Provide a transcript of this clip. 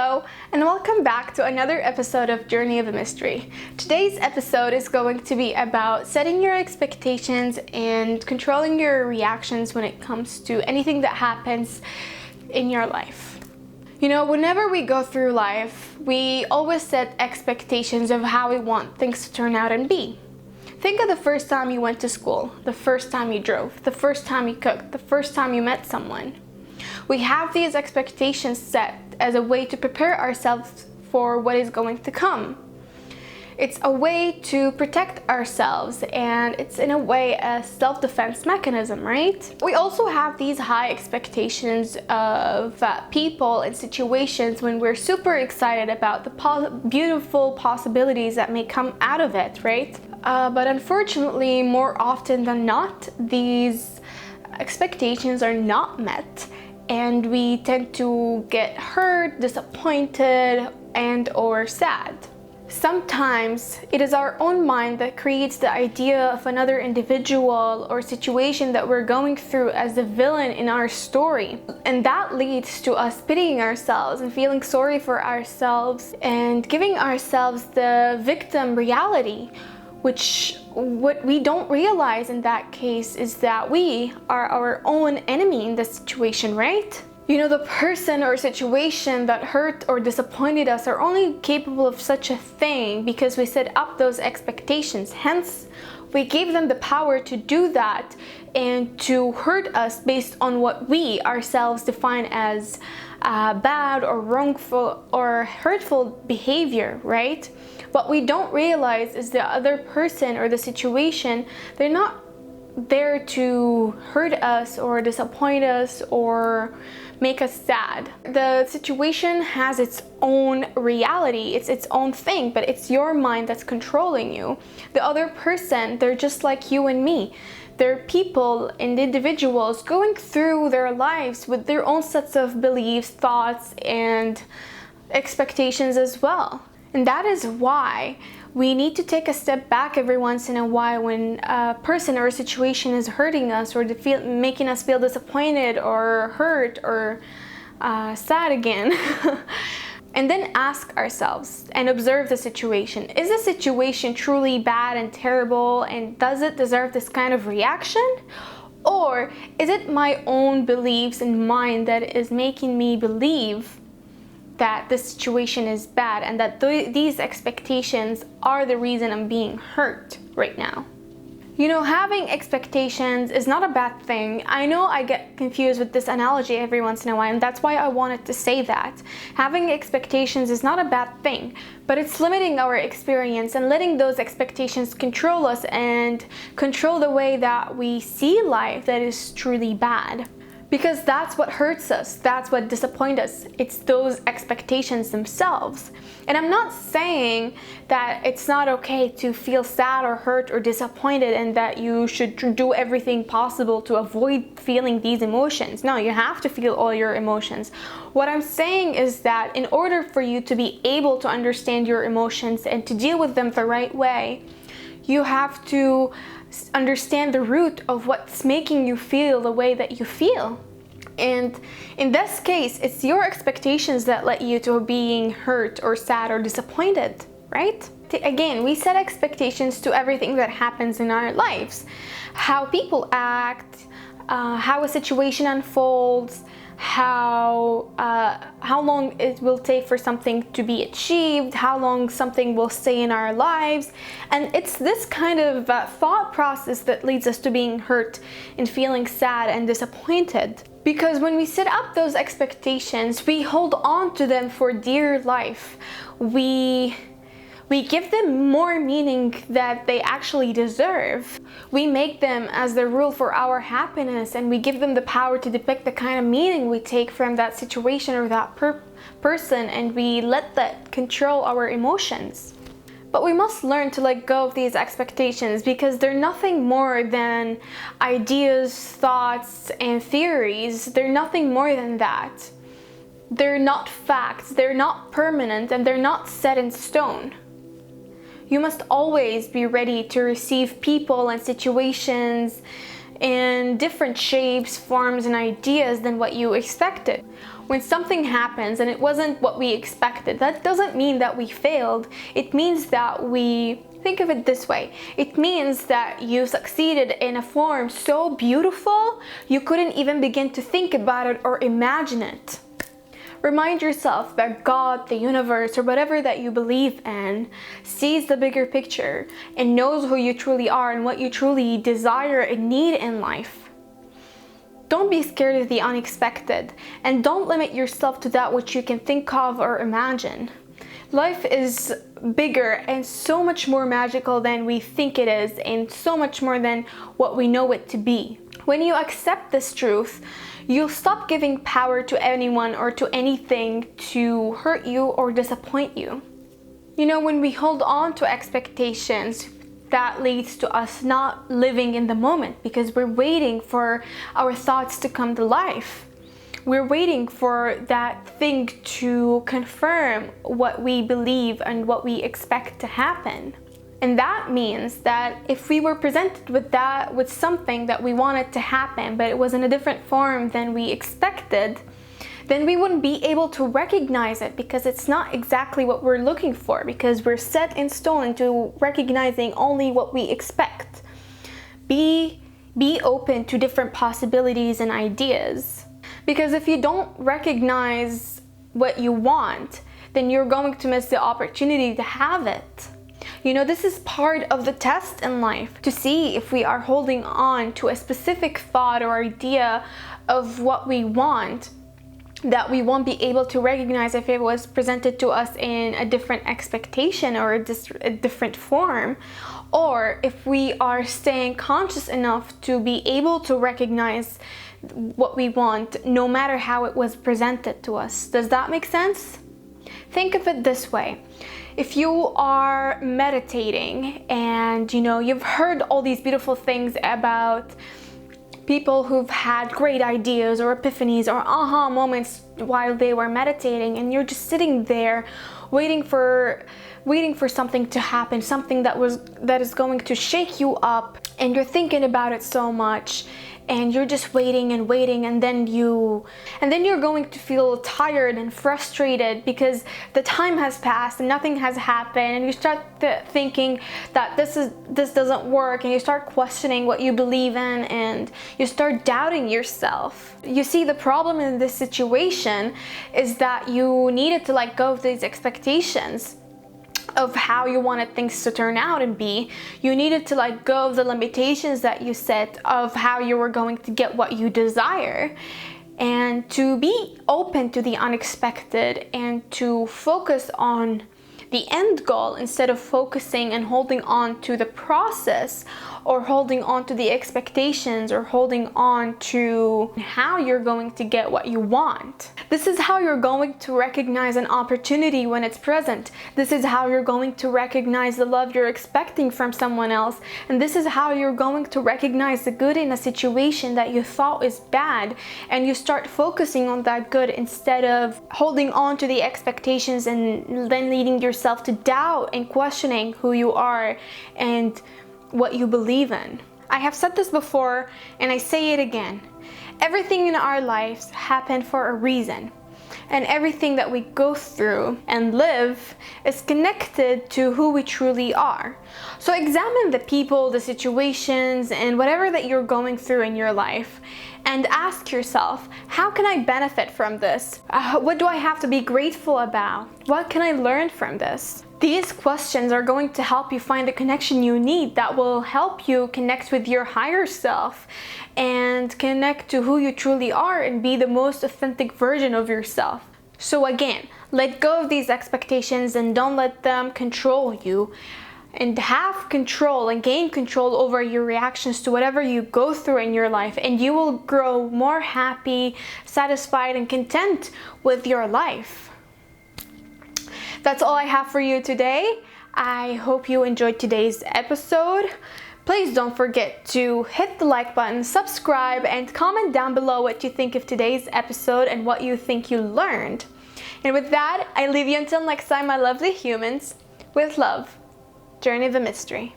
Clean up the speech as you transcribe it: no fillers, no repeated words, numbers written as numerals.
Hello, and welcome back to another episode of Journey of a Mystery. Today's episode is going to be about setting your expectations and controlling your reactions when it comes to anything that happens in your life. You know, whenever we go through life, we always set expectations of how we want things to turn out and be. Think of the first time you went to school, the first time you drove, the first time you cooked, the first time you met someone. We have these expectations set as a way to prepare ourselves for what is going to come. It's a way to protect ourselves, and it's in a way a self-defense mechanism, right? We also have these high expectations of people and situations when we're super excited about the beautiful possibilities that may come out of it, right? But unfortunately, more often than not, these expectations are not met, and we tend to get hurt, disappointed, and or sad. Sometimes it is our own mind that creates the idea of another individual or situation that we're going through as the villain in our story. And that leads to us pitying ourselves and feeling sorry for ourselves and giving ourselves the victim reality, which what we don't realize in that case is that we are our own enemy in this situation, right? You know, the person or situation that hurt or disappointed us are only capable of such a thing because we set up those expectations. Hence, we gave them the power to do that and to hurt us based on what we ourselves define as bad or wrongful or hurtful behavior, right? What we don't realize is the other person or the situation, they're not there to hurt us or disappoint us or make us sad. The situation has its own reality, it's its own thing, but it's your mind that's controlling you. The other person, they're just like you and me. They're people and individuals going through their lives with their own sets of beliefs, thoughts, and expectations as well. And that is why we need to take a step back every once in a while when a person or a situation is hurting us or making us feel disappointed or hurt or sad again. And then ask ourselves and observe the situation. Is the situation truly bad and terrible, and does it deserve this kind of reaction? Or is it my own beliefs and mind that is making me believe that the situation is bad and that these expectations are the reason I'm being hurt right now? You know, having expectations is not a bad thing. I know I get confused with this analogy every once in a while, and that's why I wanted to say that. Having expectations is not a bad thing, but it's limiting our experience and letting those expectations control us and control the way that we see life that is truly bad. Because that's what hurts us, that's what disappoints us. It's those expectations themselves. And I'm not saying that it's not okay to feel sad or hurt or disappointed and that you should do everything possible to avoid feeling these emotions. No, you have to feel all your emotions. What I'm saying is that in order for you to be able to understand your emotions and to deal with them the right way, you have to understand the root of what's making you feel the way that you feel. And in this case, it's your expectations that led you to being hurt or sad or disappointed, right? Again, we set expectations to everything that happens in our lives. How people act, how a situation unfolds, how long it will take for something to be achieved, how long something will stay in our lives. And it's this kind of thought process that leads us to being hurt and feeling sad and disappointed. Because when we set up those expectations, we hold on to them for dear life. We give them more meaning that they actually deserve. We make them as the rule for our happiness, and we give them the power to depict the kind of meaning we take from that situation or that person, and we let that control our emotions. But we must learn to let go of these expectations because they're nothing more than ideas, thoughts, and theories. They're nothing more than that. They're not facts, they're not permanent, and they're not set in stone. You must always be ready to receive people and situations in different shapes, forms, and ideas than what you expected. when something happens and it wasn't what we expected, that doesn't mean that we failed. It means that we, think of it this way, it means that you succeeded in a form so beautiful you couldn't even begin to think about it or imagine it. Remind yourself that God, the universe, or whatever that you believe in sees the bigger picture and knows who you truly are and what you truly desire and need in life. Don't be scared of the unexpected, and don't limit yourself to that which you can think of or imagine. Life is bigger and so much more magical than we think it is, and so much more than what we know it to be. When you accept this truth, you'll stop giving power to anyone or to anything to hurt you or disappoint you. You know, when we hold on to expectations, that leads to us not living in the moment because we're waiting for our thoughts to come to life. We're waiting for that thing to confirm what we believe and what we expect to happen. And that means that if we were presented with something that we wanted to happen, but it was in a different form than we expected, then we wouldn't be able to recognize it because it's not exactly what we're looking for, because we're set in stone into recognizing only what we expect. Be open to different possibilities and ideas. Because if you don't recognize what you want, then you're going to miss the opportunity to have it. You know, this is part of the test in life, to see if we are holding on to a specific thought or idea of what we want that we won't be able to recognize if it was presented to us in a different expectation or a different form, or if we are staying conscious enough to be able to recognize what we want no matter how it was presented to us. Does that make sense? Think of it this way. If you are meditating and you've heard all these beautiful things about people who've had great ideas or epiphanies or aha moments while they were meditating, and you're just sitting there waiting for something to happen, something that is going to shake you up, and you're thinking about it so much, and you're just waiting and waiting, and then you're going to feel tired and frustrated because the time has passed and nothing has happened, and you start thinking that this doesn't work, and you start questioning what you believe in, and you start doubting yourself. You see, the problem in this situation is that you needed to let go of these expectations of how you wanted things to turn out and be. You needed to let go of the limitations that you set of how you were going to get what you desire, and to be open to the unexpected and to focus on the end goal instead of focusing and holding on to the process, or holding on to the expectations, or holding on to how you're going to get what you want. This is how you're going to recognize an opportunity when it's present. This is how you're going to recognize the love you're expecting from someone else. And this is how you're going to recognize the good in a situation that you thought is bad, and you start focusing on that good instead of holding on to the expectations and then leading yourself to doubt and questioning who you are and what you believe in. I have said this before and I say it again. Everything in our lives happened for a reason, and everything that we go through and live is connected to who we truly are. So examine the people, the situations, and whatever that you're going through in your life, and ask yourself, how can I benefit from this? What do I have to be grateful about? What can I learn from this? These questions are going to help you find the connection you need that will help you connect with your higher self and connect to who you truly are and be the most authentic version of yourself. So again, let go of these expectations and don't let them control you. And have control and gain control over your reactions to whatever you go through in your life, and you will grow more happy, satisfied, and content with your life. That's all I have for you today. I hope you enjoyed today's episode. Please don't forget to hit the like button, subscribe, and comment down below what you think of today's episode and what you think you learned. And with that, I leave you until next time, my lovely humans. With love, Journey of a Mystery.